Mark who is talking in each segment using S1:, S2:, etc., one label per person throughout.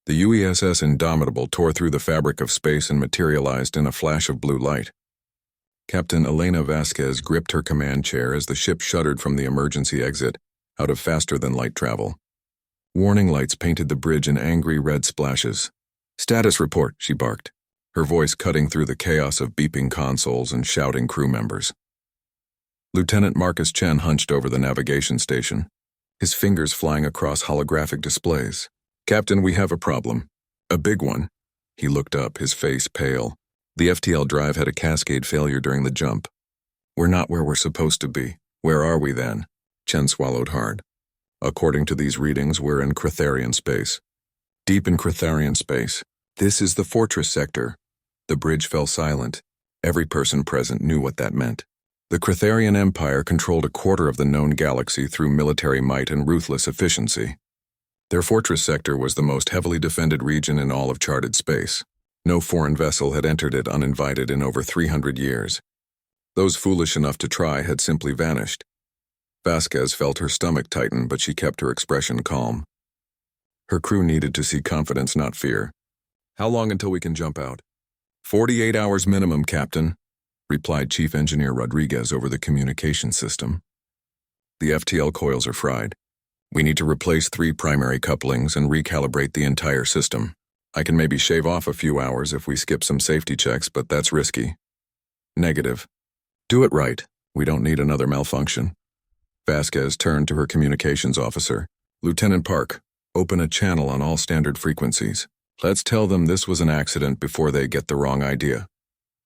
S1: The UESS Indomitable tore through the fabric of space and materialized in a flash of blue light. Captain Elena Vasquez gripped her command chair as the ship shuddered from the emergency exit, out of faster-than-light travel. Warning lights painted the bridge in angry red splashes. "Status report," she barked, her voice cutting through the chaos of beeping consoles and shouting crew members. Lieutenant Marcus Chen hunched over the navigation station, his fingers flying across holographic displays. "Captain, we have a problem. A big one." He looked up, his face pale. The FTL drive had a cascade failure during the jump. "We're not where we're supposed to be. Where are we then?" Chen swallowed hard. "According to these readings, we're in Cretharian space." "Deep in Cretharian space. This is the fortress sector." The bridge fell silent. Every person present knew what that meant. The Cretharian Empire controlled a quarter of the known galaxy through military might and ruthless efficiency. Their fortress sector was the most heavily defended region in all of charted space. No foreign vessel had entered it uninvited in over 300 years. Those foolish enough to try had simply vanished. Vasquez felt her stomach tighten, but she kept her expression calm. Her crew needed to see confidence, not fear. "How long until we can jump out?" 48 hours minimum, Captain," replied Chief Engineer Rodriguez over the communication system. "The FTL coils are fried. We need to replace 3 primary couplings and recalibrate the entire system. I can maybe shave off a few hours if we skip some safety checks, but that's risky." "Negative. Do it right. We don't need another malfunction." Vasquez turned to her communications officer. "Lieutenant Park, open a channel on all standard frequencies. Let's tell them this was an accident before they get the wrong idea."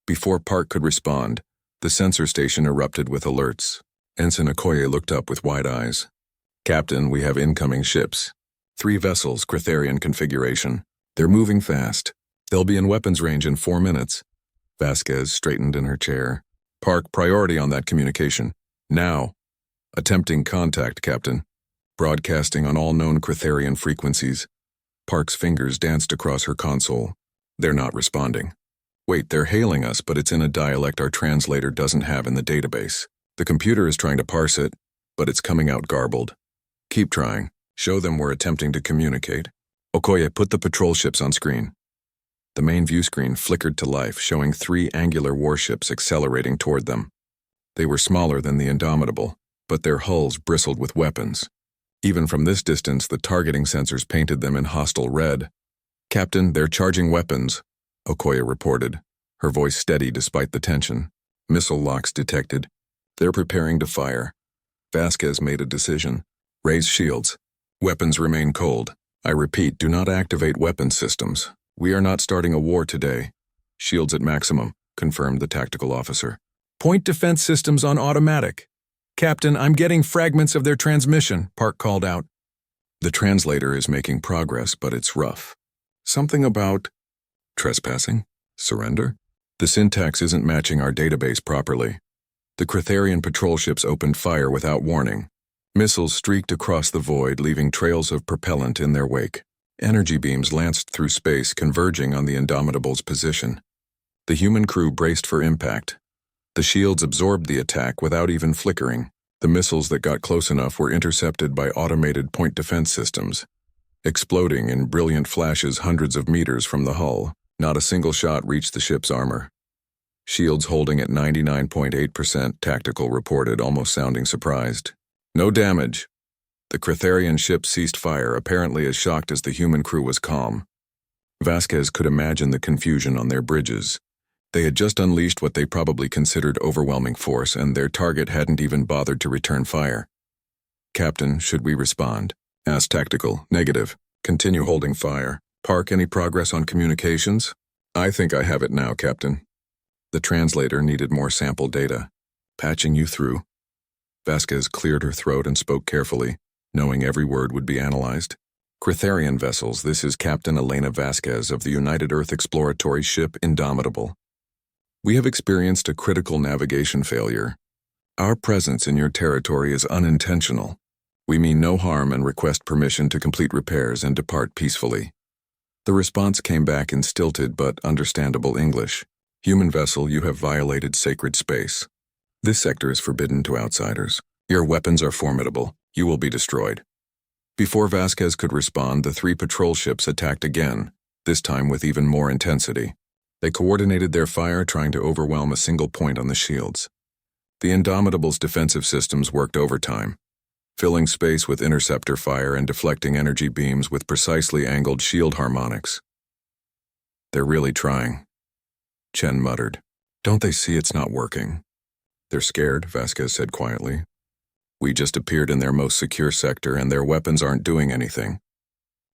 S1: Before Park could respond, the sensor station erupted with alerts. Ensign Okoye looked up with wide eyes. "Captain, we have incoming ships. 3 vessels, Cretharian configuration. They're moving fast. They'll be in weapons range in 4 minutes. Vasquez straightened in her chair. "Park, priority on that communication. Now." "Attempting contact, Captain. Broadcasting on all known Cretharian frequencies." Park's fingers danced across her console. "They're not responding." "Wait, they're hailing us, but it's in a dialect our translator doesn't have in the database. The computer is trying to parse it, but it's coming out garbled. Keep trying. Show them we're attempting to communicate. Okoye, put the patrol ships on screen." The main view screen flickered to life, showing 3 angular warships accelerating toward them. They were smaller than the Indomitable, but their hulls bristled with weapons. Even from this distance, the targeting sensors painted them in hostile red. "Captain, they're charging weapons," Okoye reported, her voice steady despite the tension. "Missile locks detected. They're preparing to fire." Vasquez made a decision. "Raise shields. Weapons remain cold. I repeat, do not activate weapon systems. We are not starting a war today." "Shields at maximum," confirmed the tactical officer. "Point defense systems on automatic." "Captain, I'm getting fragments of their transmission," Park called out. "The translator is making progress, but it's rough. Something about trespassing? Surrender? The syntax isn't matching our database properly." The Cretharian patrol ships opened fire without warning. Missiles streaked across the void, leaving trails of propellant in their wake. Energy beams lanced through space, converging on the Indomitable's position. The human crew braced for impact. The shields absorbed the attack without even flickering. The missiles that got close enough were intercepted by automated point defense systems, exploding in brilliant flashes hundreds of meters from the hull. Not a single shot reached the ship's armor. "Shields holding at 99.8%, tactical reported, almost sounding surprised. "No damage." The Cretharian ship ceased fire, apparently as shocked as the human crew was calm. Vasquez could imagine the confusion on their bridges. They had just unleashed what they probably considered overwhelming force, and their target hadn't even bothered to return fire. "Captain, should we respond?" asked Tactical. "Negative. Continue holding fire." "Park, any progress on communications?" "I think I have it now, Captain." The translator needed more sample data. "Patching you through." Vasquez cleared her throat and spoke carefully, knowing every word would be analyzed. "Cretharian vessels, this is Captain Elena Vasquez of the United Earth exploratory ship Indomitable. We have experienced a critical navigation failure. Our presence in your territory is unintentional. We mean no harm and request permission to complete repairs and depart peacefully." The response came back in stilted but understandable English. "Human vessel, you have violated sacred space. This sector is forbidden to outsiders. Your weapons are formidable. You will be destroyed." Before Vasquez could respond, the 3 patrol ships attacked again, this time with even more intensity. They coordinated their fire, trying to overwhelm a single point on the shields. The Indomitable's defensive systems worked overtime, filling space with interceptor fire and deflecting energy beams with precisely angled shield harmonics. "They're really trying," Chen muttered. "Don't they see it's not working?" "They're scared," Vasquez said quietly. "We just appeared in their most secure sector and their weapons aren't doing anything.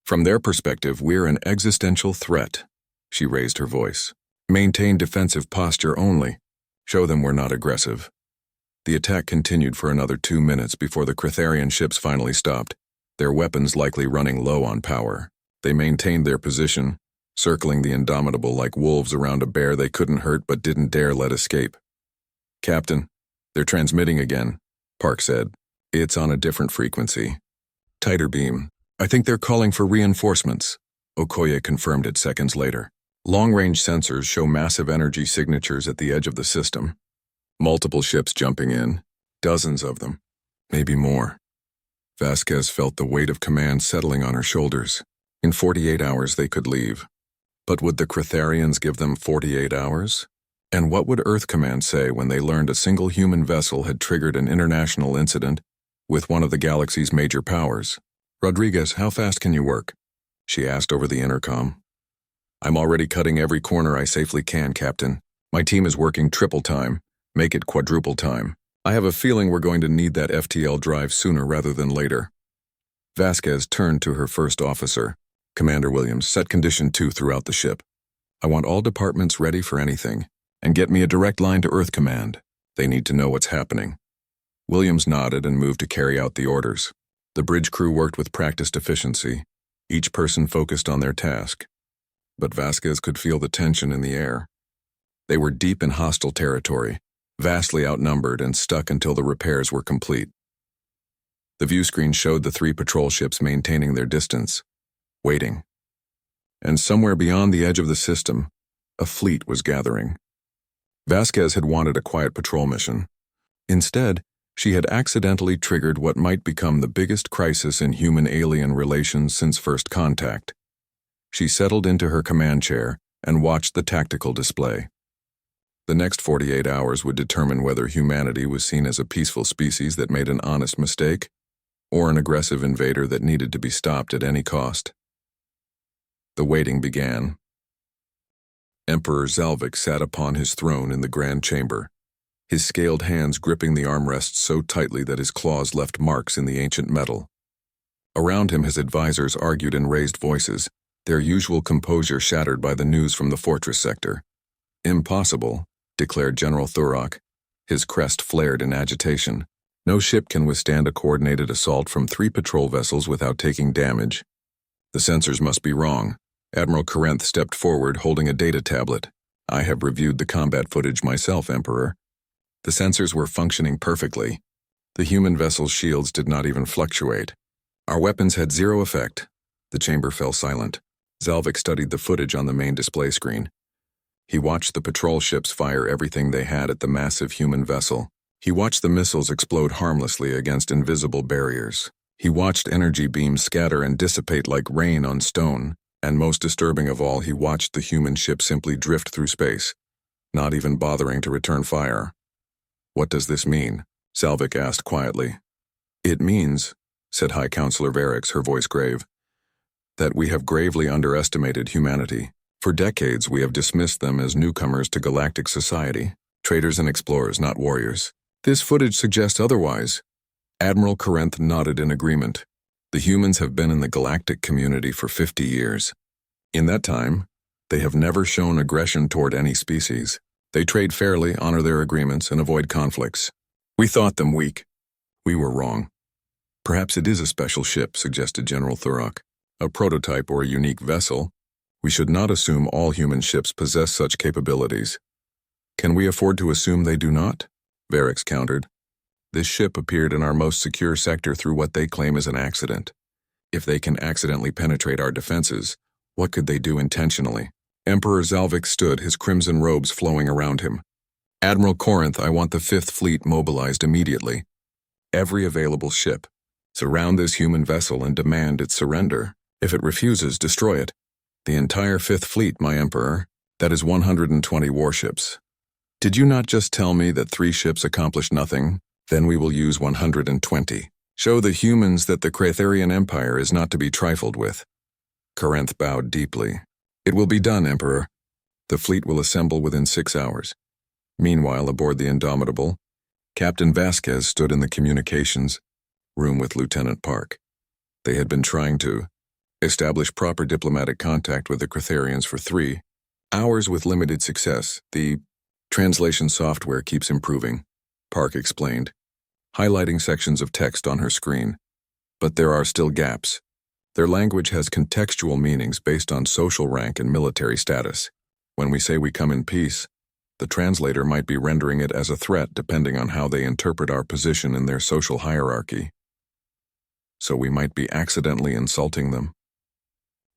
S1: From their perspective, we're an existential threat." She raised her voice. "Maintain defensive posture only. Show them we're not aggressive." The attack continued for another 2 minutes before the Cretharian ships finally stopped, their weapons likely running low on power. They maintained their position, circling the Indomitable like wolves around a bear they couldn't hurt but didn't dare let escape. "Captain, they're transmitting again," Park said. "It's on a different frequency. Tighter beam. I think they're calling for reinforcements." Okoye confirmed it seconds later. Long-range sensors show massive energy signatures at the edge of the system. Multiple ships jumping in, dozens of them, maybe more. Vasquez felt the weight of command settling on her shoulders. In 48 hours they could leave. But would the Cretharians give them 48 hours? And what would Earth Command say when they learned a single human vessel had triggered an international incident with one of the galaxy's major powers? "Rodriguez, how fast can you work?" she asked over the intercom. "I'm already cutting every corner I safely can, Captain. My team is working triple time. Make it quadruple time. I have a feeling we're going to need that FTL drive sooner rather than later." Vasquez turned to her first officer. "Commander Williams, set condition 2 throughout the ship. I want all departments ready for anything, and get me a direct line to Earth Command. They need to know what's happening." Williams nodded and moved to carry out the orders. The bridge crew worked with practiced efficiency, each person focused on their task. But Vasquez could feel the tension in the air. They were deep in hostile territory, vastly outnumbered and stuck until the repairs were complete. The view screen showed the 3 patrol ships maintaining their distance, waiting. And somewhere beyond the edge of the system, a fleet was gathering. Vasquez had wanted a quiet patrol mission. Instead, she had accidentally triggered what might become the biggest crisis in human-alien relations since first contact. She settled into her command chair and watched the tactical display. The next 48 hours would determine whether humanity was seen as a peaceful species that made an honest mistake, or an aggressive invader that needed to be stopped at any cost. The waiting began. Emperor Zalvik sat upon his throne in the Grand Chamber, his scaled hands gripping the armrests so tightly that his claws left marks in the ancient metal. Around him his advisors argued in raised voices, their usual composure shattered by the news from the fortress sector. "Impossible," declared General Thurok. His crest flared in agitation. "No ship can withstand a coordinated assault from 3 patrol vessels without taking damage. The sensors must be wrong." Admiral Corinth stepped forward holding a data tablet. "I have reviewed the combat footage myself, Emperor. The sensors were functioning perfectly. The human vessel's shields did not even fluctuate. Our weapons had 0 effect." The chamber fell silent. Zalvik studied the footage on the main display screen. He watched the patrol ships fire everything they had at the massive human vessel. He watched the missiles explode harmlessly against invisible barriers. He watched energy beams scatter and dissipate like rain on stone, and most disturbing of all, he watched the human ship simply drift through space, not even bothering to return fire. "What does this mean?" Zalvik asked quietly. "It means," said High Counselor Varix, her voice grave, "that we have gravely underestimated humanity. For decades, we have dismissed them as newcomers to galactic society, traders and explorers, not warriors. This footage suggests otherwise." Admiral Corinth nodded in agreement. "The humans have been in the galactic community for 50 years. In that time, they have never shown aggression toward any species. They trade fairly, honor their agreements, and avoid conflicts. We thought them weak. We were wrong." "Perhaps it is a special ship," suggested General Thurok. "A prototype or a unique vessel. We should not assume all human ships possess such capabilities." "Can we afford to assume they do not?" Varix countered. "This ship appeared in our most secure sector through what they claim is an accident. If they can accidentally penetrate our defenses, what could they do intentionally?" Emperor Zalvik stood, his crimson robes flowing around him. "Admiral Corinth, I want the 5th Fleet mobilized immediately. Every available ship. Surround this human vessel and demand its surrender. If it refuses, destroy it. The entire Fifth Fleet, my Emperor. That is 120 warships. Did you not just tell me that 3 ships accomplished nothing? Then we will use 120. Show the humans that the Cratharian Empire is not to be trifled with. Corinth bowed deeply. It will be done, Emperor. The fleet will assemble within 6 hours. Meanwhile, aboard the Indomitable, Captain Vasquez stood in the communications room with Lieutenant Park. They had been trying to establish proper diplomatic contact with the Cratharians for 3 hours with limited success. The translation software keeps improving, Park explained, highlighting sections of text on her screen. But there are still gaps. Their language has contextual meanings based on social rank and military status. When we say we come in peace, the translator might be rendering it as a threat depending on how they interpret our position in their social hierarchy. So we might be accidentally insulting them,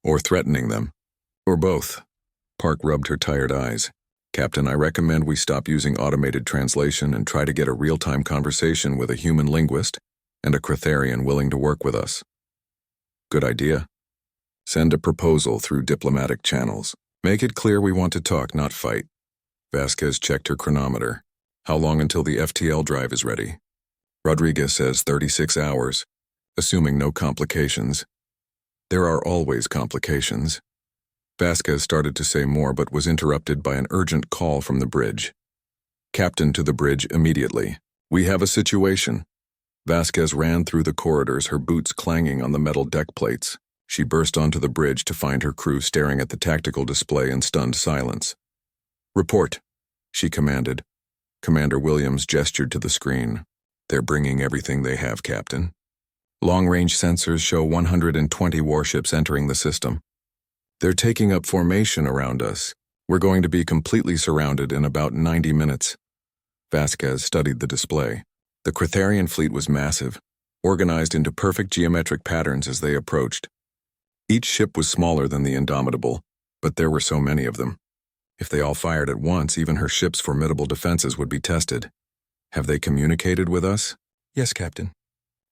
S1: or threatening them, or both. Park rubbed her tired eyes. Captain, I recommend we stop using automated translation and try to get a real-time conversation with a human linguist and a Cratharian willing to work with us. Good idea. Send a proposal through diplomatic channels. Make it clear we want to talk, not fight. Vasquez checked her chronometer. How long until the FTL drive is ready? Rodriguez says 36 hours, assuming no complications. There are always complications. Vasquez started to say more but was interrupted by an urgent call from the bridge. Captain, to the bridge immediately. We have a situation. Vasquez ran through the corridors, her boots clanging on the metal deck plates. She burst onto the bridge to find her crew staring at the tactical display in stunned silence. Report, she commanded. Commander Williams gestured to the screen. They're bringing everything they have, Captain. Long-range sensors show 120 warships entering the system. They're taking up formation around us. We're going to be completely surrounded in about 90 minutes. Vasquez studied the display. The Cratharian fleet was massive, organized into perfect geometric patterns as they approached. Each ship was smaller than the Indomitable, but there were so many of them. If they all fired at once, even her ship's formidable defenses would be tested. Have they communicated with us? Yes, Captain.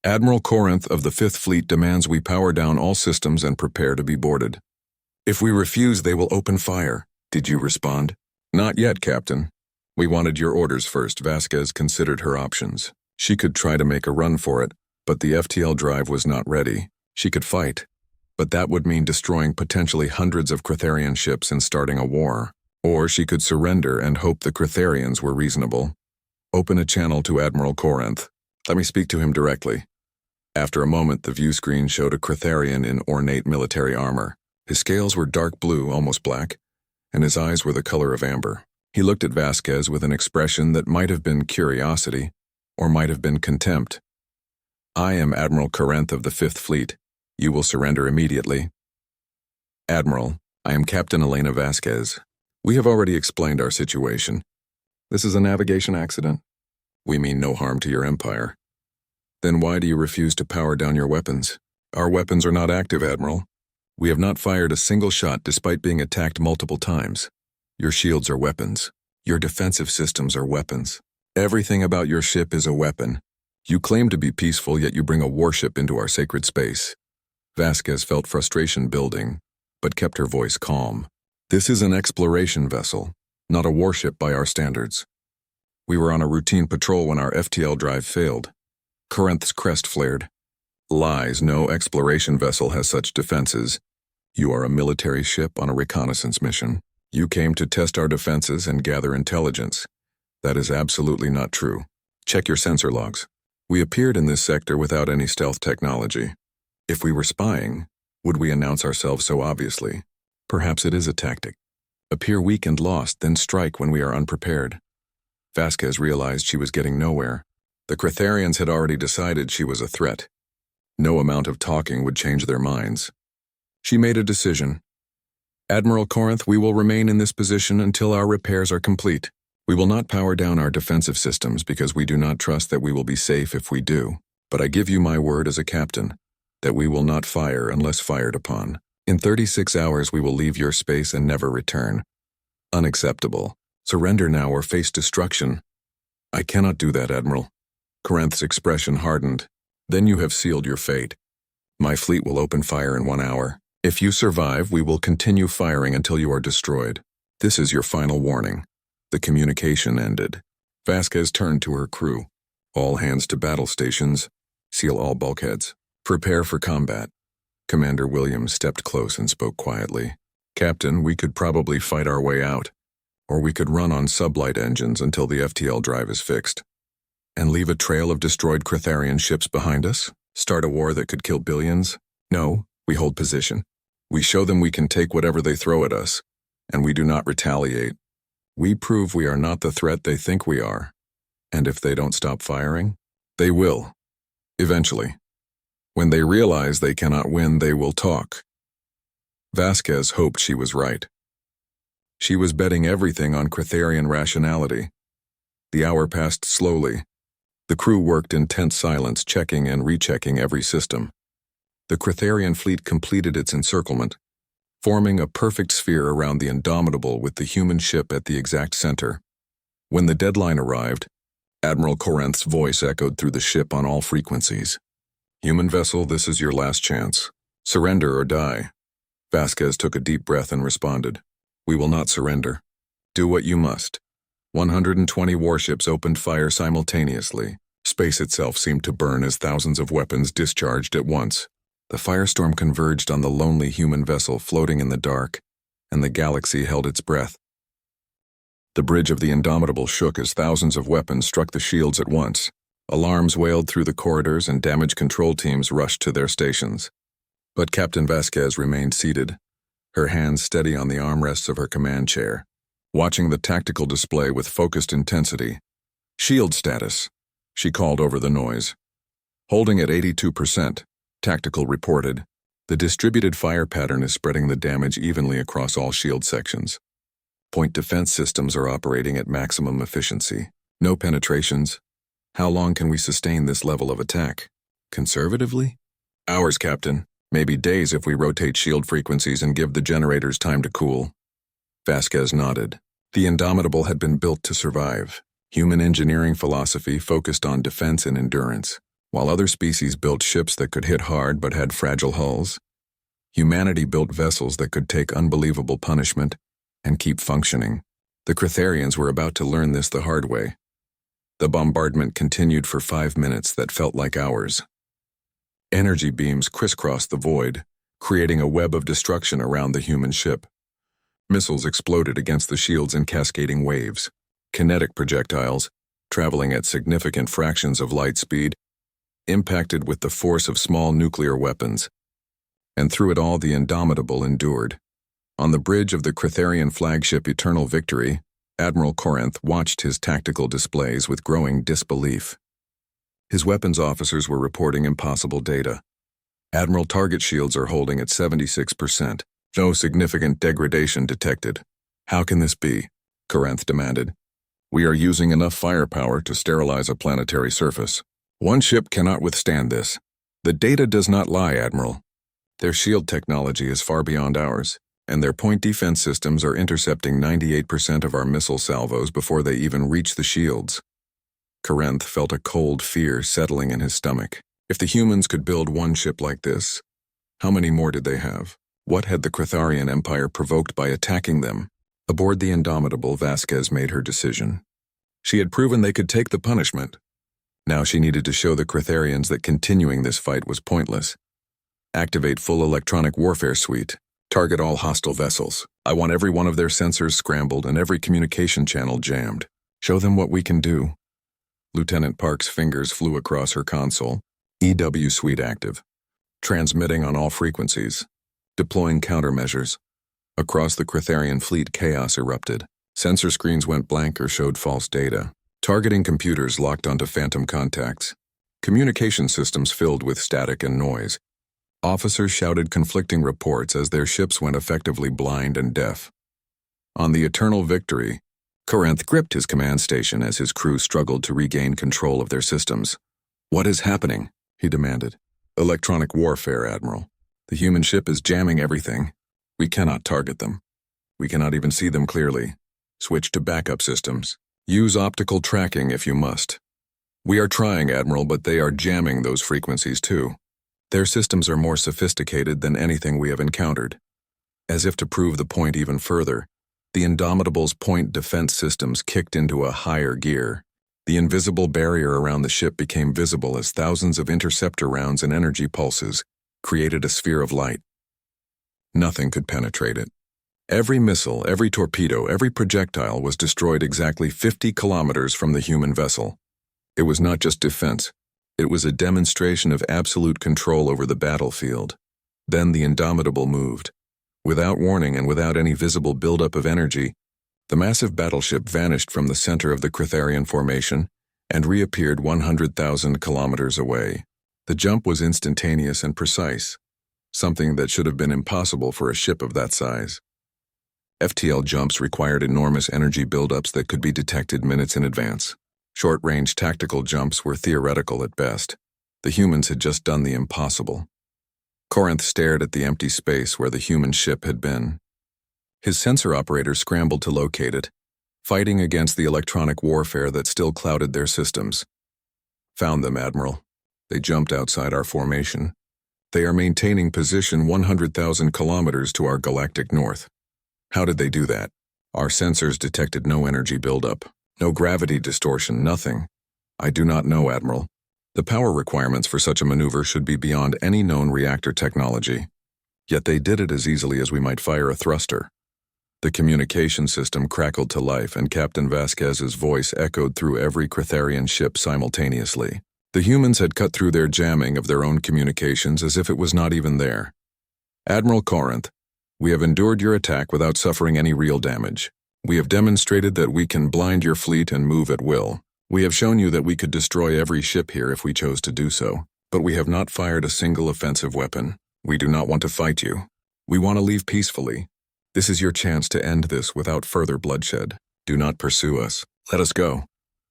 S1: Admiral Corinth of the Fifth Fleet demands we power down all systems and prepare to be boarded. If we refuse, they will open fire. Did you respond? Not yet, Captain. We wanted your orders first. Vasquez considered her options. She could try to make a run for it, but the FTL drive was not ready. She could fight, but that would mean destroying potentially hundreds of Cratharian ships and starting a war. Or she could surrender and hope the Cratharians were reasonable. Open a channel to Admiral Corinth. Let me speak to him directly. After a moment, the view screen showed a Cratharian in ornate military armor. His scales were dark blue, almost black, and his eyes were the color of amber. He looked at Vasquez with an expression that might have been curiosity, or might have been contempt. I am Admiral Corinth of the Fifth Fleet. You will surrender immediately. Admiral, I am Captain Elena Vasquez. We have already explained our situation. This is a navigation accident. We mean no harm to your empire. Then why do you refuse to power down your weapons? Our weapons are not active, Admiral. We have not fired a single shot despite being attacked multiple times. Your shields are weapons. Your defensive systems are weapons. Everything about your ship is a weapon. You claim to be peaceful, yet you bring a warship into our sacred space. Vasquez felt frustration building, but kept her voice calm. This is an exploration vessel, not a warship by our standards. We were on a routine patrol when our FTL drive failed. Corinth's crest flared. Lies, no exploration vessel has such defenses. You are a military ship on a reconnaissance mission. You came to test our defenses and gather intelligence. That is absolutely not true. Check your sensor logs. We appeared in this sector without any stealth technology. If we were spying, would we announce ourselves so obviously? Perhaps it is a tactic. Appear weak and lost, then strike when we are unprepared. Vasquez realized she was getting nowhere. The Cratharians had already decided she was a threat. No amount of talking would change their minds. She made a decision. Admiral Corinth, we will remain in this position until our repairs are complete. We will not power down our defensive systems because we do not trust that we will be safe if we do. But I give you my word as a captain that we will not fire unless fired upon. In 36 hours we will leave your space and never return. Unacceptable. Surrender now or face destruction. I cannot do that, Admiral. Corinth's expression hardened. Then you have sealed your fate. My fleet will open fire in 1 hour. If you survive, we will continue firing until you are destroyed. This is your final warning." The communication ended. Vasquez turned to her crew. "All hands to battle stations. Seal all bulkheads. Prepare for combat." Commander Williams stepped close and spoke quietly. "Captain, we could probably fight our way out. Or we could run on sublight engines until the FTL drive is fixed. And leave a trail of destroyed Cretharian ships behind us? Start a war that could kill billions? No, we hold position. We show them we can take whatever they throw at us, and we do not retaliate. We prove we are not the threat they think we are. And if they don't stop firing, they will. Eventually. When they realize they cannot win, they will talk." Vasquez hoped she was right. She was betting everything on Cretharian rationality. The hour passed slowly. The crew worked in tense silence, checking and rechecking every system. The Cretharian fleet completed its encirclement, forming a perfect sphere around the Indomitable with the human ship at the exact center. When the deadline arrived, Admiral Corinth's voice echoed through the ship on all frequencies. "Human vessel, this is your last chance. Surrender or die." Vasquez took a deep breath and responded, "We will not surrender. Do what you must." 120 warships opened fire simultaneously. Space itself seemed to burn as thousands of weapons discharged at once. The firestorm converged on the lonely human vessel floating in the dark, and the galaxy held its breath. The bridge of the Indomitable shook as thousands of weapons struck the shields at once. Alarms wailed through the corridors and damage control teams rushed to their stations. But Captain Vasquez remained seated, her hands steady on the armrests of her command chair, watching the tactical display with focused intensity. "Shield status," she called over the noise. "Holding at 82%, Tactical reported. The distributed fire pattern is spreading the damage evenly across all shield sections. Point defense systems are operating at maximum efficiency. No penetrations. How long can we sustain this level of attack? Conservatively? Hours, Captain. Maybe days if we rotate shield frequencies and give the generators time to cool." Vasquez nodded. The Indomitable had been built to survive. Human engineering philosophy focused on defense and endurance. While other species built ships that could hit hard but had fragile hulls, humanity built vessels that could take unbelievable punishment and keep functioning. The Cretharians were about to learn this the hard way. The bombardment continued for 5 minutes that felt like hours. Energy beams crisscrossed the void, creating a web of destruction around the human ship. Missiles exploded against the shields in cascading waves. Kinetic projectiles, traveling at significant fractions of light speed, impacted with the force of small nuclear weapons. And through it all, the Indomitable endured. On the bridge of the Cretharian flagship Eternal Victory, Admiral Corinth watched his tactical displays with growing disbelief. His weapons officers were reporting impossible data. Admiral target shields are holding at 76%. No significant degradation detected. "How can this be?" Corinth demanded. "We are using enough firepower to sterilize a planetary surface. One ship cannot withstand this." "The data does not lie, Admiral. Their shield technology is far beyond ours, and their point defense systems are intercepting 98% of our missile salvos before they even reach the shields." Corinth felt a cold fear settling in his stomach. If the humans could build one ship like this, how many more did they have? What had the Cretharian Empire provoked by attacking them? Aboard the Indomitable, Vasquez made her decision. She had proven they could take the punishment. Now she needed to show the Cretharians that continuing this fight was pointless. Activate full electronic warfare suite. Target all hostile vessels. I want every one of their sensors scrambled and every communication channel jammed. Show them what we can do. Lieutenant Park's fingers flew across her console. EW suite active. Transmitting on all frequencies. Deploying countermeasures. Across the Cretharian fleet, chaos erupted. Sensor screens went blank or showed false data. Targeting computers locked onto phantom contacts. Communication systems filled with static and noise. Officers shouted conflicting reports as their ships went effectively blind and deaf. On the Eternal Victory, Corinth gripped his command station as his crew struggled to regain control of their systems. "What is happening?" he demanded. "Electronic warfare, Admiral. The human ship is jamming everything. We cannot target them. We cannot even see them clearly. Switch to backup systems. Use optical tracking if you must. We are trying, Admiral, but they are jamming those frequencies too. Their systems are more sophisticated than anything we have encountered. As if to prove the point even further, the Indomitable's point defense systems kicked into a higher gear. The invisible barrier around the ship became visible as thousands of interceptor rounds and energy pulses created a sphere of light. Nothing could penetrate it. Every missile, every torpedo, every projectile was destroyed exactly 50 kilometers from the human vessel. It was not just defense. It was a demonstration of absolute control over the battlefield. Then the Indomitable moved. Without warning and without any visible buildup of energy, the massive battleship vanished from the center of the Cretharian formation and reappeared 100,000 kilometers away. The jump was instantaneous and precise, something that should have been impossible for a ship of that size. FTL jumps required enormous energy buildups that could be detected minutes in advance. Short-range tactical jumps were theoretical at best. The humans had just done the impossible. Corinth stared at the empty space where the human ship had been. His sensor operators scrambled to locate it, fighting against the electronic warfare that still clouded their systems. Found them, Admiral. They jumped outside our formation. They are maintaining position 100,000 kilometers to our galactic north. How did they do that? Our sensors detected no energy buildup, no gravity distortion, nothing. I do not know, Admiral. The power requirements for such a maneuver should be beyond any known reactor technology. Yet they did it as easily as we might fire a thruster. The communication system crackled to life, and Captain Vasquez's voice echoed through every Cretharian ship simultaneously. The humans had cut through their jamming of their own communications as if it was not even there. Admiral Corinth, we have endured your attack without suffering any real damage. We have demonstrated that we can blind your fleet and move at will. We have shown you that we could destroy every ship here if we chose to do so, but we have not fired a single offensive weapon. We do not want to fight you. We want to leave peacefully. This is your chance to end this without further bloodshed. Do not pursue us. Let us go.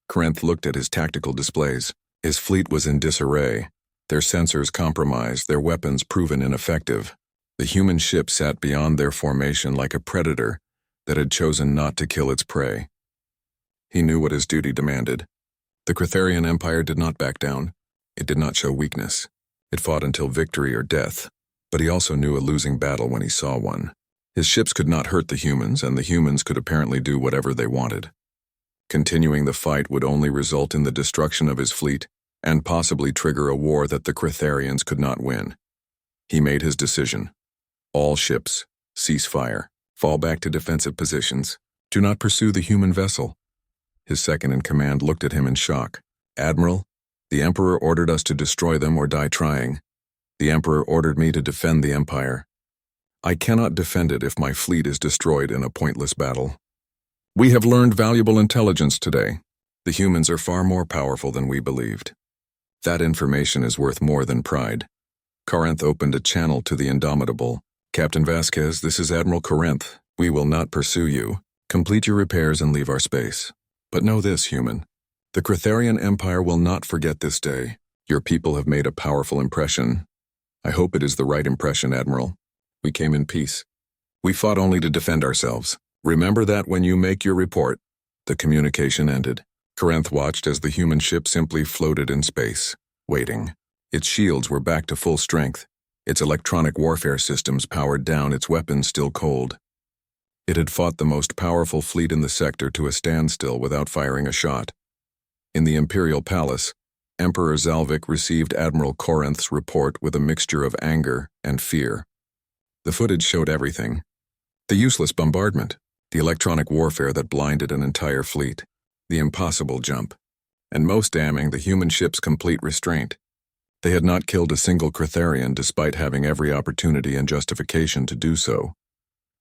S1: Corinth looked at his tactical displays. His fleet was in disarray, their sensors compromised, their weapons proven ineffective. The human ship sat beyond their formation like a predator that had chosen not to kill its prey. He knew what his duty demanded. The Cretharian Empire did not back down. It did not show weakness. It fought until victory or death, but he also knew a losing battle when he saw one. His ships could not hurt the humans, and the humans could apparently do whatever they wanted. Continuing the fight would only result in the destruction of his fleet and possibly trigger a war that the Cretharians could not win. He made his decision. All ships, cease fire, fall back to defensive positions. Do not pursue the human vessel. His second-in-command looked at him in shock. Admiral, the Emperor ordered us to destroy them or die trying. The Emperor ordered me to defend the Empire. I cannot defend it if my fleet is destroyed in a pointless battle. We have learned valuable intelligence today. The humans are far more powerful than we believed. That information is worth more than pride. Corinth opened a channel to the Indomitable. Captain Vasquez, this is Admiral Corinth. We will not pursue you. Complete your repairs and leave our space. But know this, human. The Cretharian Empire will not forget this day. Your people have made a powerful impression. I hope it is the right impression, Admiral. We came in peace. We fought only to defend ourselves. Remember that when you make your report. The communication ended. Corinth watched as the human ship simply floated in space, waiting. Its shields were back to full strength. Its electronic warfare systems powered down, its weapons still cold. It had fought the most powerful fleet in the sector to a standstill without firing a shot. In the Imperial Palace, Emperor Zalvik received Admiral Corinth's report with a mixture of anger and fear. The footage showed everything. The useless bombardment, the electronic warfare that blinded an entire fleet, the impossible jump, and most damning, the human ship's complete restraint. They had not killed a single Cretharian despite having every opportunity and justification to do so.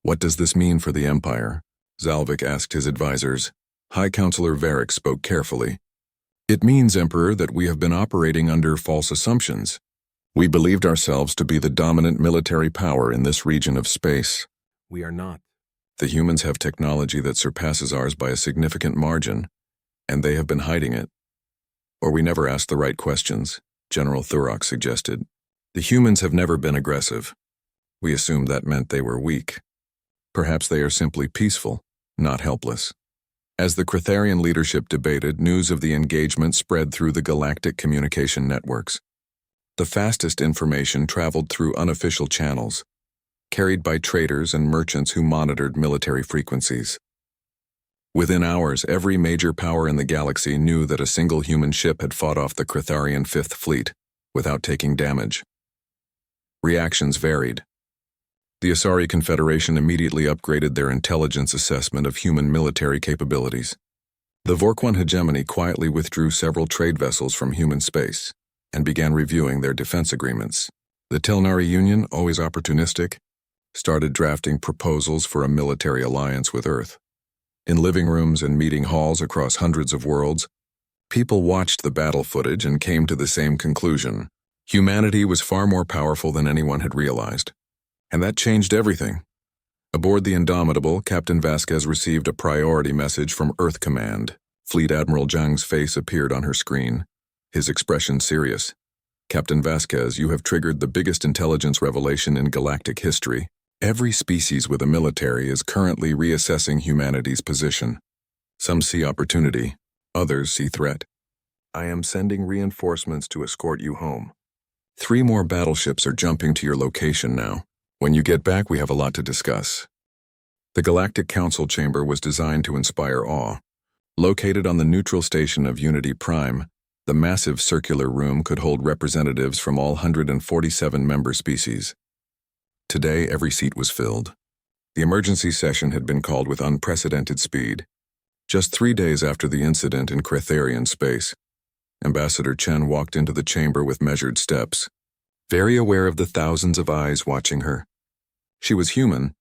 S1: What does this mean for the Empire? Zalvik asked his advisors. High Counselor Varric spoke carefully. It means, Emperor, that we have been operating under false assumptions. We believed ourselves to be the dominant military power in this region of space. We are not. The humans have technology that surpasses ours by a significant margin, and they have been hiding it. Or we never asked the right questions, General Thurok suggested. The humans have never been aggressive. We assumed that meant they were weak. Perhaps they are simply peaceful, not helpless. As the Cretharian leadership debated, news of the engagement spread through the galactic communication networks. The fastest information traveled through unofficial channels, carried by traders and merchants who monitored military frequencies. Within hours, every major power in the galaxy knew that a single human ship had fought off the Cretharian Fifth Fleet without taking damage. Reactions varied. The Asari Confederation immediately upgraded their intelligence assessment of human military capabilities. The Vorquan hegemony quietly withdrew several trade vessels from human space and began reviewing their defense agreements. The Telnari Union, always opportunistic, started drafting proposals for a military alliance with Earth. In living rooms and meeting halls across hundreds of worlds, people watched the battle footage and came to the same conclusion. Humanity was far more powerful than anyone had realized. And that changed everything. Aboard the Indomitable, Captain Vasquez received a priority message from Earth Command. Fleet Admiral Zhang's face appeared on her screen, his expression serious. "Captain Vasquez, you have triggered the biggest intelligence revelation in galactic history. Every species with a military is currently reassessing humanity's position. Some see opportunity, others see threat. I am sending reinforcements to escort you home. 3 more battleships are jumping to your location now. When you get back, we have a lot to discuss." The Galactic Council Chamber was designed to inspire awe. Located on the neutral station of Unity Prime, the massive circular room could hold representatives from all 147 member species. Today, every seat was filled. The emergency session had been called with unprecedented speed. Just 3 days after the incident in Cretharian space, Ambassador Chen walked into the chamber with measured steps, very aware of the thousands of eyes watching her. She was human,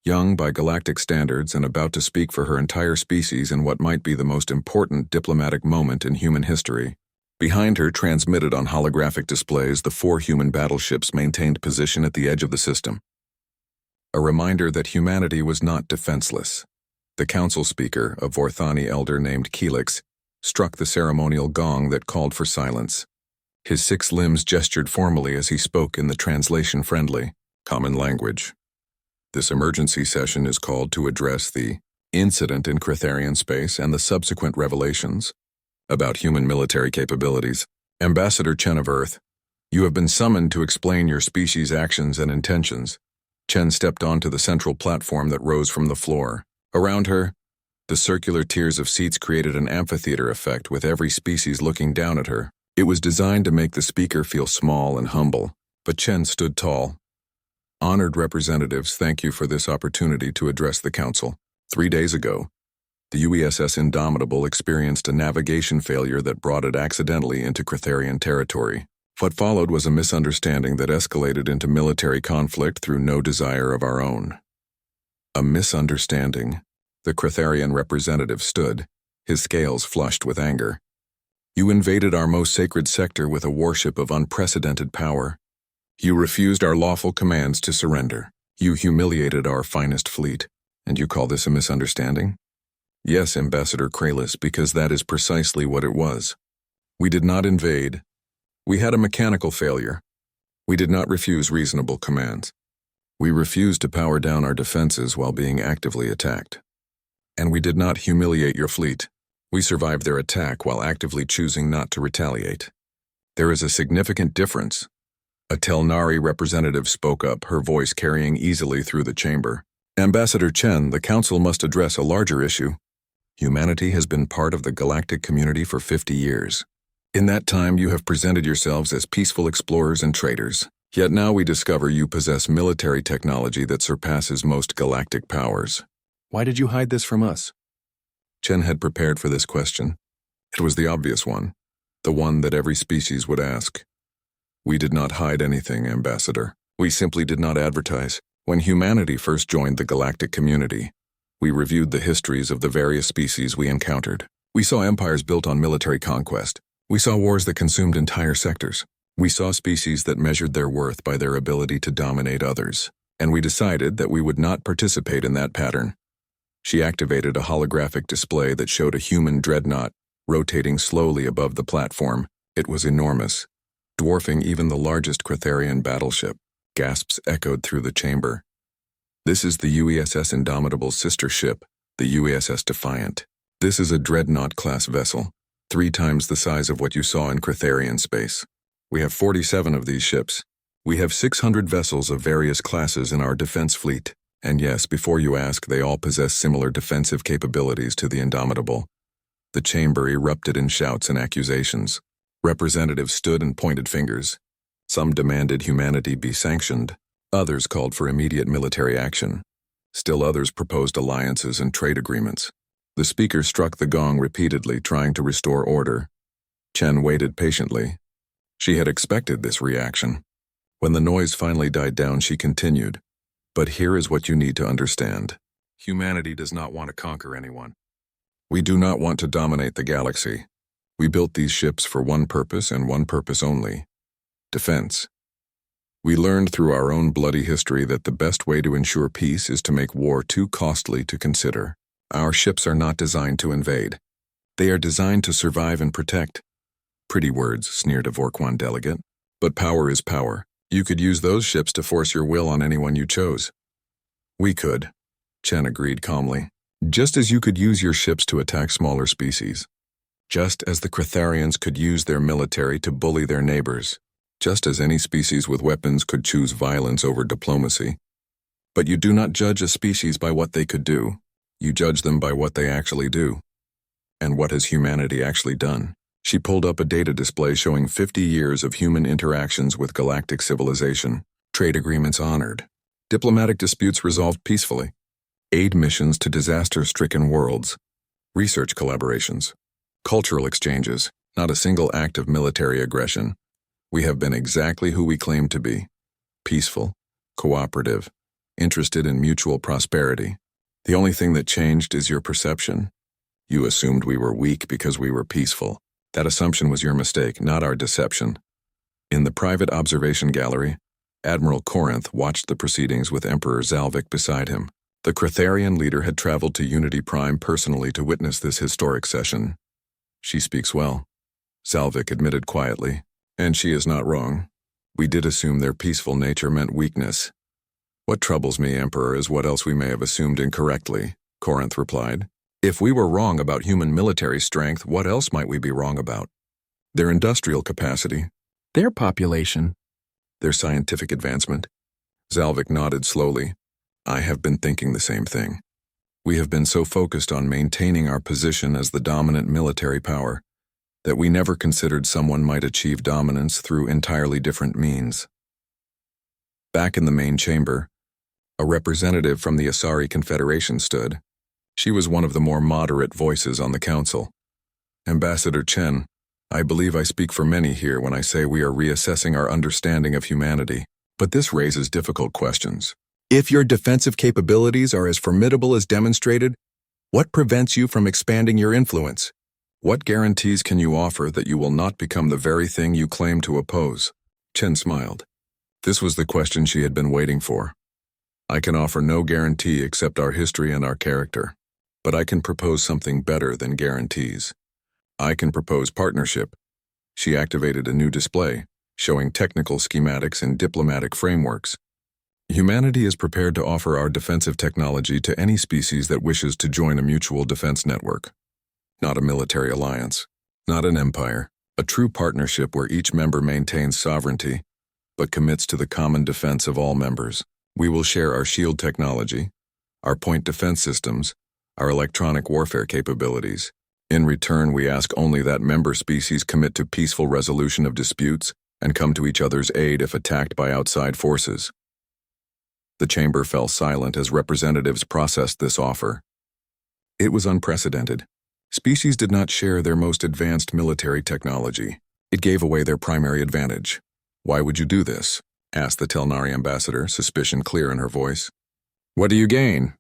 S1: young by galactic standards and about to speak for her entire species in what might be the most important diplomatic moment in human history. Behind her, transmitted on holographic displays, the 4 human battleships maintained position at the edge of the system. A reminder that humanity was not defenseless. The council speaker, a Vorthani elder named Kelix, struck the ceremonial gong that called for silence. His 6 limbs gestured formally as he spoke in the translation-friendly, common language. This emergency session is called to address the incident in Cretharian space and the subsequent revelations about human military capabilities. Ambassador Chen of Earth, you have been summoned to explain your species' actions and intentions. Chen stepped onto the central platform that rose from the floor. Around her, the circular tiers of seats created an amphitheater effect with every species looking down at her. It was designed to make the speaker feel small and humble, but Chen stood tall. Honored representatives, thank you for this opportunity to address the council. 3 days ago, the UESS Indomitable experienced a navigation failure that brought it accidentally into Cretharian territory. What followed was a misunderstanding that escalated into military conflict through no desire of our own. A misunderstanding. The Cretharian representative stood, his scales flushed with anger. You invaded our most sacred sector with a warship of unprecedented power. You refused our lawful commands to surrender. You humiliated our finest fleet. And you call this a misunderstanding? Yes, Ambassador Kralis, because that is precisely what it was. We did not invade. We had a mechanical failure. We did not refuse reasonable commands. We refused to power down our defenses while being actively attacked. And we did not humiliate your fleet. We survived their attack while actively choosing not to retaliate. There is a significant difference. A Telnari representative spoke up, her voice carrying easily through the chamber. Ambassador Chen, the council must address a larger issue. Humanity has been part of the galactic community for 50 years. In that time, you have presented yourselves as peaceful explorers and traders. Yet now we discover you possess military technology that surpasses most galactic powers. Why did you hide this from us? Chen had prepared for this question. It was the obvious one, the one that every species would ask. We did not hide anything, Ambassador. We simply did not advertise. When humanity first joined the galactic community, we reviewed the histories of the various species we encountered. We saw empires built on military conquest. We saw wars that consumed entire sectors. We saw species that measured their worth by their ability to dominate others. And we decided that we would not participate in that pattern. She activated a holographic display that showed a human dreadnought rotating slowly above the platform. It was enormous, dwarfing even the largest Cretharian battleship. Gasps echoed through the chamber. This is the UESS Indomitable's sister ship, the UESS Defiant. This is a Dreadnought-class vessel, 3 times the size of what you saw in Cretharian space. We have 47 of these ships. We have 600 vessels of various classes in our defense fleet. And yes, before you ask, they all possess similar defensive capabilities to the Indomitable. The chamber erupted in shouts and accusations. Representatives stood and pointed fingers. Some demanded humanity be sanctioned. Others called for immediate military action. Still others proposed alliances and trade agreements. The speaker struck the gong repeatedly, trying to restore order. Chen waited patiently. She had expected this reaction. When the noise finally died down, she continued. But here is what you need to understand. Humanity does not want to conquer anyone. We do not want to dominate the galaxy. We built these ships for one purpose and one purpose only: defense. We learned through our own bloody history that the best way to ensure peace is to make war too costly to consider. Our ships are not designed to invade. They are designed to survive and protect. Pretty words, sneered a Vorquan delegate. But power is power. You could use those ships to force your will on anyone you chose. We could, Chen agreed calmly. Just as you could use your ships to attack smaller species. Just as the Cretharians could use their military to bully their neighbors. Just as any species with weapons could choose violence over diplomacy. But you do not judge a species by what they could do. You judge them by what they actually do. And what has humanity actually done? She pulled up a data display showing 50 years of human interactions with galactic civilization, trade agreements honored, diplomatic disputes resolved peacefully, aid missions to disaster-stricken worlds, research collaborations, cultural exchanges, not a single act of military aggression. We have been exactly who we claim to be: peaceful, cooperative, interested in mutual prosperity. The only thing that changed is your perception. You assumed we were weak because we were peaceful. That assumption was your mistake, not our deception. In the private observation gallery, Admiral Corinth watched the proceedings with Emperor Zalvik beside him. The Cretharian leader had traveled to Unity Prime personally to witness this historic session. She speaks well, Zalvik admitted quietly, and she is not wrong. We did assume their peaceful nature meant weakness. What troubles me, Emperor, is what else we may have assumed incorrectly, Corinth replied. If we were wrong about human military strength, what else might we be wrong about? Their industrial capacity. Their population. Their scientific advancement. Zalvik nodded slowly. I have been thinking the same thing. We have been so focused on maintaining our position as the dominant military power that we never considered someone might achieve dominance through entirely different means. Back in the main chamber, a representative from the Asari Confederation stood. She was one of the more moderate voices on the council. Ambassador Chen, I believe I speak for many here when I say we are reassessing our understanding of humanity, but this raises difficult questions. If your defensive capabilities are as formidable as demonstrated, what prevents you from expanding your influence? What guarantees can you offer that you will not become the very thing you claim to oppose? Chen smiled. This was the question she had been waiting for. I can offer no guarantee except our history and our character, but I can propose something better than guarantees. I can propose partnership. She activated a new display, showing technical schematics and diplomatic frameworks. Humanity is prepared to offer our defensive technology to any species that wishes to join a mutual defense network. Not a military alliance, not an empire, a true partnership where each member maintains sovereignty, but commits to the common defense of all members. We will share our shield technology, our point defense systems, our electronic warfare capabilities. In return, we ask only that member species commit to peaceful resolution of disputes and come to each other's aid if attacked by outside forces. The chamber fell silent as representatives processed this offer. It was unprecedented. Species did not share their most advanced military technology. It gave away their primary advantage. Why would you do this? Asked the Telnari ambassador, suspicion clear in her voice. What do you gain?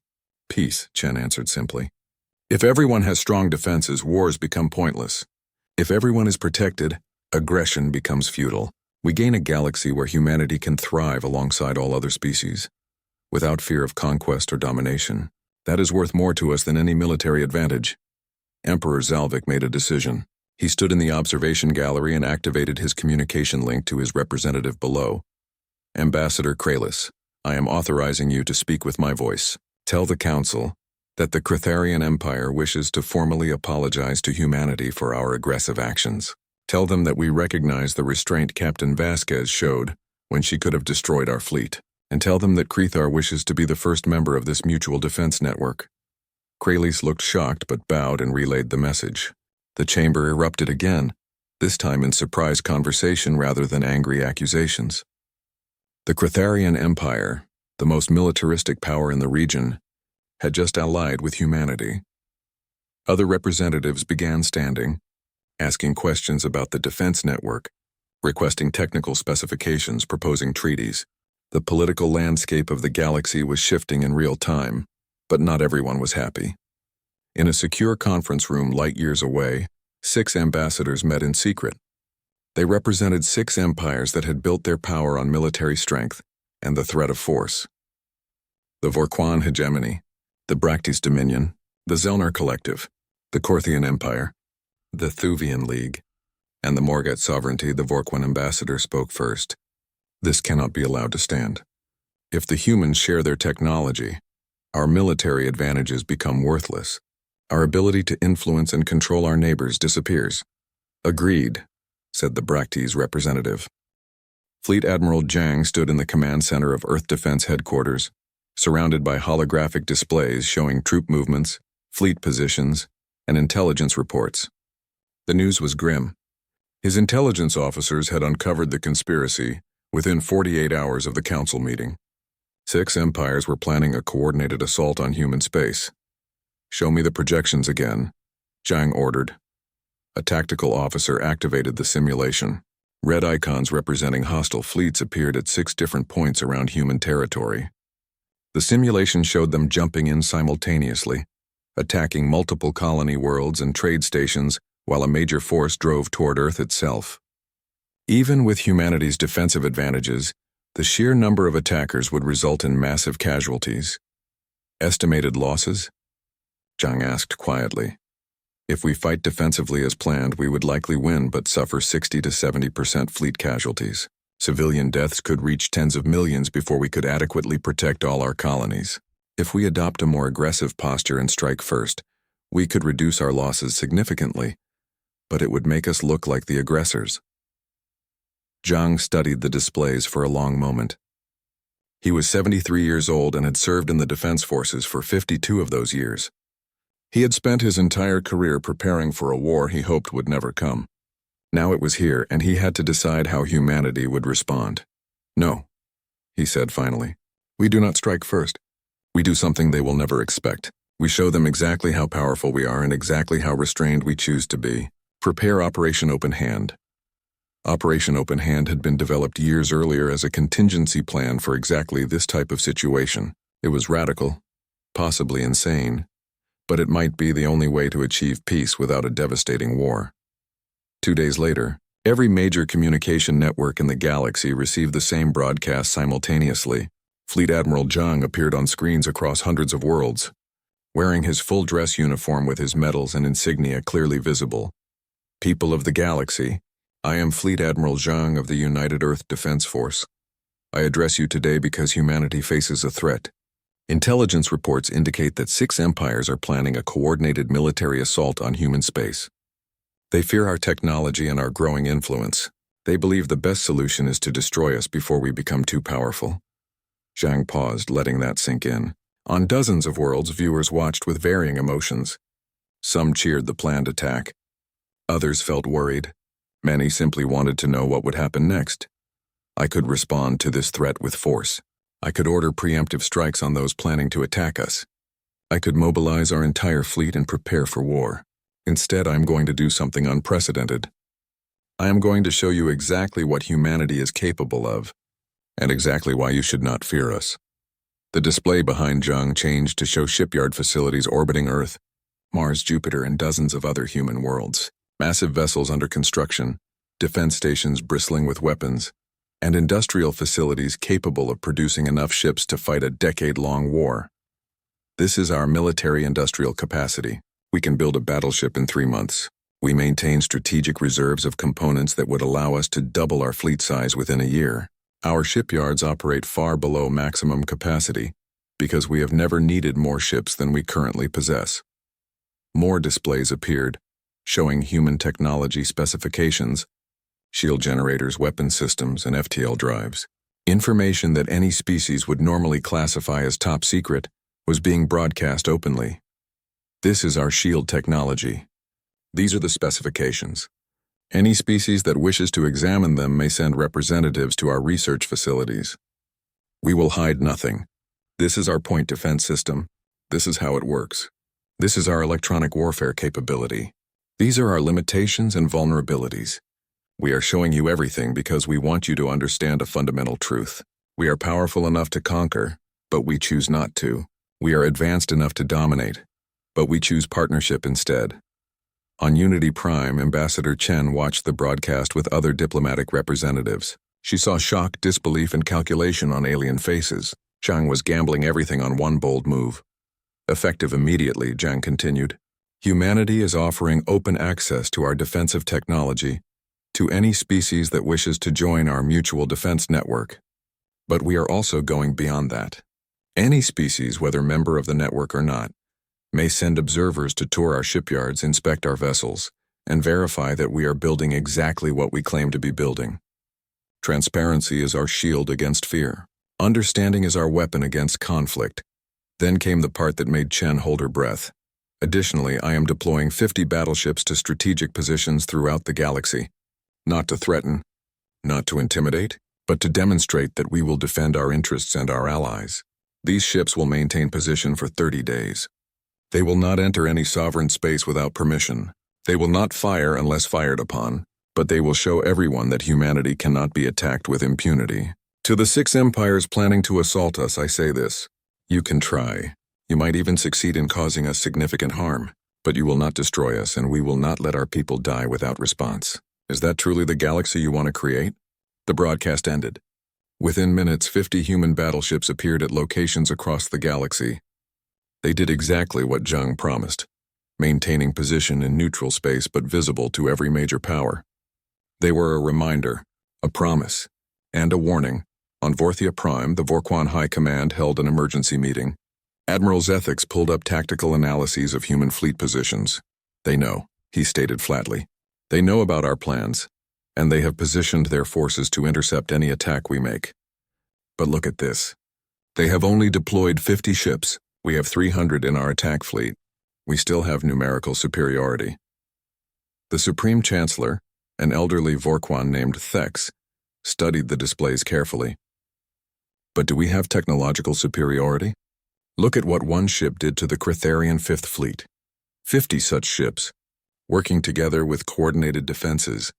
S1: Peace, Chen answered simply. If everyone has strong defenses, wars become pointless. If everyone is protected, aggression becomes futile. We gain a galaxy where humanity can thrive alongside all other species, without fear of conquest or domination. That is worth more to us than any military advantage. Emperor Zalvik made a decision. He stood in the observation gallery and activated his communication link to his representative below. Ambassador Kralis, I am authorizing you to speak with my voice. Tell the council, that the Cretharian Empire wishes to formally apologize to humanity for our aggressive actions. Tell them that we recognize the restraint Captain Vasquez showed when she could have destroyed our fleet. And tell them that Crethar wishes to be the first member of this mutual defense network. Kralis looked shocked but bowed and relayed the message. The chamber erupted again, this time in surprise conversation rather than angry accusations. The Cretharian Empire, the most militaristic power in the region, had just allied with humanity. Other representatives began standing, asking questions about the defense network, requesting technical specifications, proposing treaties. The political landscape of the galaxy was shifting in real time, but not everyone was happy. In a secure conference room light years away, 6 ambassadors met in secret. They represented 6 empires that had built their power on military strength and the threat of force. The Vorquan hegemony, the Bractis Dominion, the Zelnar Collective, the Korthian Empire, the Thuvian League, and the Morgat sovereignty. The Vorquan ambassador spoke first. This cannot be allowed to stand. If the humans share their technology, our military advantages become worthless. Our ability to influence and control our neighbors disappears. Agreed, said the Bractis representative. Fleet Admiral Zhang stood in the command center of Earth Defense Headquarters, surrounded by holographic displays showing troop movements, fleet positions, and intelligence reports. The news was grim. His intelligence officers had uncovered the conspiracy within 48 hours of the council meeting. 6 empires were planning a coordinated assault on human space. Show me the projections again, Zhang ordered. A tactical officer activated the simulation. Red icons representing hostile fleets appeared at 6 different points around human territory. The simulation showed them jumping in simultaneously, attacking multiple colony worlds and trade stations while a major force drove toward Earth itself. Even with humanity's defensive advantages, the sheer number of attackers would result in massive casualties. Estimated losses? Zhang asked quietly. If we fight defensively as planned, we would likely win but suffer 60 to 70% fleet casualties. Civilian deaths could reach tens of millions before we could adequately protect all our colonies. If we adopt a more aggressive posture and strike first, we could reduce our losses significantly, but it would make us look like the aggressors. Zhang studied the displays for a long moment. He was 73 years old and had served in the defense forces for 52 of those years. He had spent his entire career preparing for a war he hoped would never come. Now it was here, and he had to decide how humanity would respond. No, he said finally. We do not strike first. We do something they will never expect. We show them exactly how powerful we are and exactly how restrained we choose to be. Prepare Operation Open Hand. Operation Open Hand had been developed years earlier as a contingency plan for exactly this type of situation. It was radical, possibly insane, but it might be the only way to achieve peace without a devastating war. 2 days later, every major communication network in the galaxy received the same broadcast simultaneously. Fleet Admiral Zhang appeared on screens across hundreds of worlds, wearing his full dress uniform with his medals and insignia clearly visible. People of the galaxy, I am Fleet Admiral Zhang of the United Earth Defense Force. I address you today because humanity faces a threat. Intelligence reports indicate that 6 empires are planning a coordinated military assault on human space. They fear our technology and our growing influence. They believe the best solution is to destroy us before we become too powerful. Zhang paused, letting that sink in. On dozens of worlds, viewers watched with varying emotions. Some cheered the planned attack. Others felt worried. Many simply wanted to know what would happen next. I could respond to this threat with force. I could order preemptive strikes on those planning to attack us. I could mobilize our entire fleet and prepare for war. Instead, I am going to do something unprecedented. I am going to show you exactly what humanity is capable of, and exactly why you should not fear us. The display behind Zhang changed to show shipyard facilities orbiting Earth, Mars, Jupiter, and dozens of other human worlds. Massive vessels under construction, defense stations bristling with weapons, and industrial facilities capable of producing enough ships to fight a decade-long war. This is our military-industrial capacity. We can build a battleship in 3 months. We maintain strategic reserves of components that would allow us to double our fleet size within a year. Our shipyards operate far below maximum capacity, because we have never needed more ships than we currently possess. More displays appeared, showing human technology specifications, shield generators, weapon systems, and FTL drives. Information that any species would normally classify as top secret was being broadcast openly. This is our shield technology. These are the specifications. Any species that wishes to examine them may send representatives to our research facilities. We will hide nothing. This is our point defense system. This is how it works. This is our electronic warfare capability. These are our limitations and vulnerabilities. We are showing you everything because we want you to understand a fundamental truth. We are powerful enough to conquer, but we choose not to. We are advanced enough to dominate, but we choose partnership instead. On Unity Prime, Ambassador Chen watched the broadcast with other diplomatic representatives. She saw shock, disbelief, and calculation on alien faces. Zhang was gambling everything on one bold move. Effective immediately, Zhang continued. Humanity is offering open access to our defensive technology to any species that wishes to join our mutual defense network. But we are also going beyond that. Any species, whether member of the network or not, may send observers to tour our shipyards, inspect our vessels, and verify that we are building exactly what we claim to be building. Transparency is our shield against fear. Understanding is our weapon against conflict. Then came the part that made Chen hold her breath. Additionally, I am deploying 50 battleships to strategic positions throughout the galaxy. Not to threaten, not to intimidate, but to demonstrate that we will defend our interests and our allies. These ships will maintain position for 30 days. They will not enter any sovereign space without permission. They will not fire unless fired upon, but they will show everyone that humanity cannot be attacked with impunity. To the 6 empires planning to assault us, I say this. You can try. You might even succeed in causing us significant harm, but you will not destroy us, and we will not let our people die without response. Is that truly the galaxy you want to create? The broadcast ended. Within minutes, 50 human battleships appeared at locations across the galaxy. They did exactly what Zhang promised, maintaining position in neutral space but visible to every major power. They were a reminder, a promise, and a warning. On Vorthia Prime, the Vorquan High Command held an emergency meeting. Admiral Zethix pulled up tactical analyses of human fleet positions. They know, he stated flatly. They know about our plans, and they have positioned their forces to intercept any attack we make. But look at this. They have only deployed 50 ships. We have 300 in our attack fleet. We still have numerical superiority. The Supreme Chancellor, an elderly Vorquan named Thex, studied the displays carefully. But do we have technological superiority? Look at what one ship did to the Critharian Fifth Fleet. 50 such ships, working together with coordinated defenses,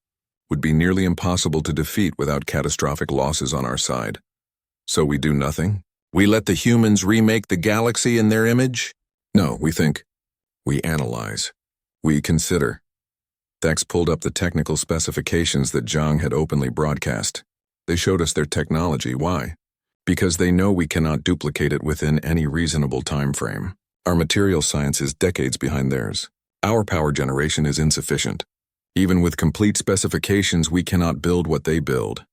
S1: would be nearly impossible to defeat without catastrophic losses on our side. So we do nothing? We let the humans remake the galaxy in their image? No, we think. We analyze. We consider. Thex pulled up the technical specifications that Zhang had openly broadcast. They showed us their technology. Why? Because they know we cannot duplicate it within any reasonable time frame. Our material science is decades behind theirs. Our power generation is insufficient. Even with complete specifications, we cannot build what they build.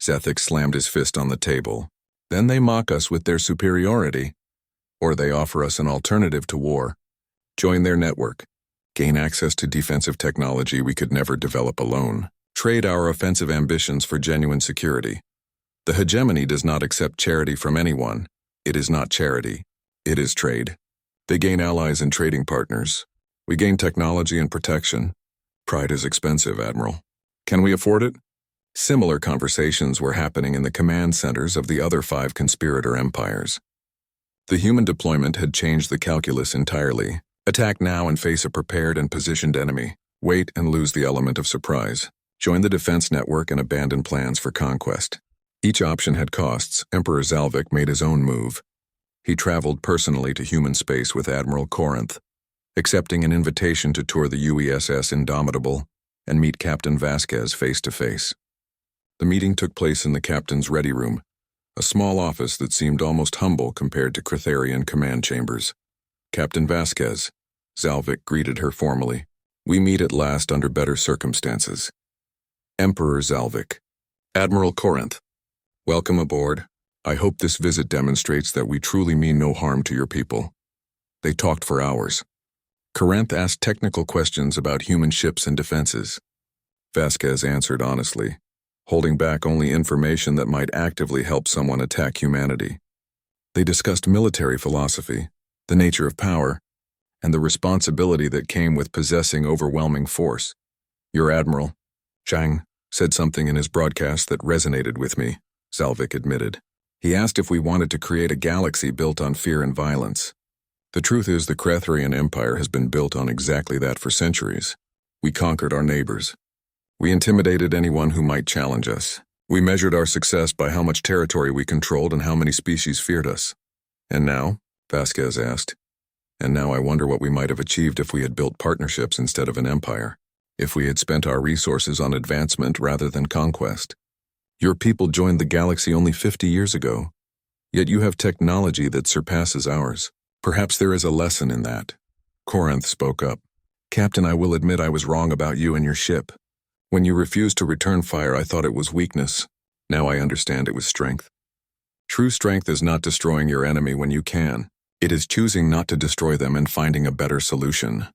S1: Zethix slammed his fist on the table. Then they mock us with their superiority. Or they offer us an alternative to war. Join their network. Gain access to defensive technology we could never develop alone. Trade our offensive ambitions for genuine security. The hegemony does not accept charity from anyone. It is not charity. It is trade. They gain allies and trading partners. We gain technology and protection. Pride is expensive, Admiral. Can we afford it? Similar conversations were happening in the command centers of the other 5 conspirator empires. The human deployment had changed the calculus entirely. Attack now and face a prepared and positioned enemy. Wait and lose the element of surprise. Join the defense network and abandon plans for conquest. Each option had costs. Emperor Zalvik made his own move. He traveled personally to human space with Admiral Corinth, accepting an invitation to tour the UESS Indomitable and meet Captain Vasquez face-to-face. The meeting took place in the captain's ready room, a small office that seemed almost humble compared to Critharian command chambers. Captain Vasquez, Zalvik greeted her formally. We meet at last under better circumstances. Emperor Zalvik. Admiral Corinth. Welcome aboard. I hope this visit demonstrates that we truly mean no harm to your people. They talked for hours. Corinth asked technical questions about human ships and defenses. Vasquez answered honestly, holding back only information that might actively help someone attack humanity. They discussed military philosophy, the nature of power, and the responsibility that came with possessing overwhelming force. Your admiral, Chang, said something in his broadcast that resonated with me, Salvik admitted. He asked if we wanted to create a galaxy built on fear and violence. The truth is the Krethrian Empire has been built on exactly that for centuries. We conquered our neighbors. We intimidated anyone who might challenge us. We measured our success by how much territory we controlled and how many species feared us. And now? Vasquez asked. And now I wonder what we might have achieved if we had built partnerships instead of an empire. If we had spent our resources on advancement rather than conquest. Your people joined the galaxy only 50 years ago, yet you have technology that surpasses ours. Perhaps there is a lesson in that. Corinth spoke up. Captain, I will admit I was wrong about you and your ship. When you refused to return fire, I thought it was weakness. Now I understand it was strength. True strength is not destroying your enemy when you can. It is choosing not to destroy them and finding a better solution.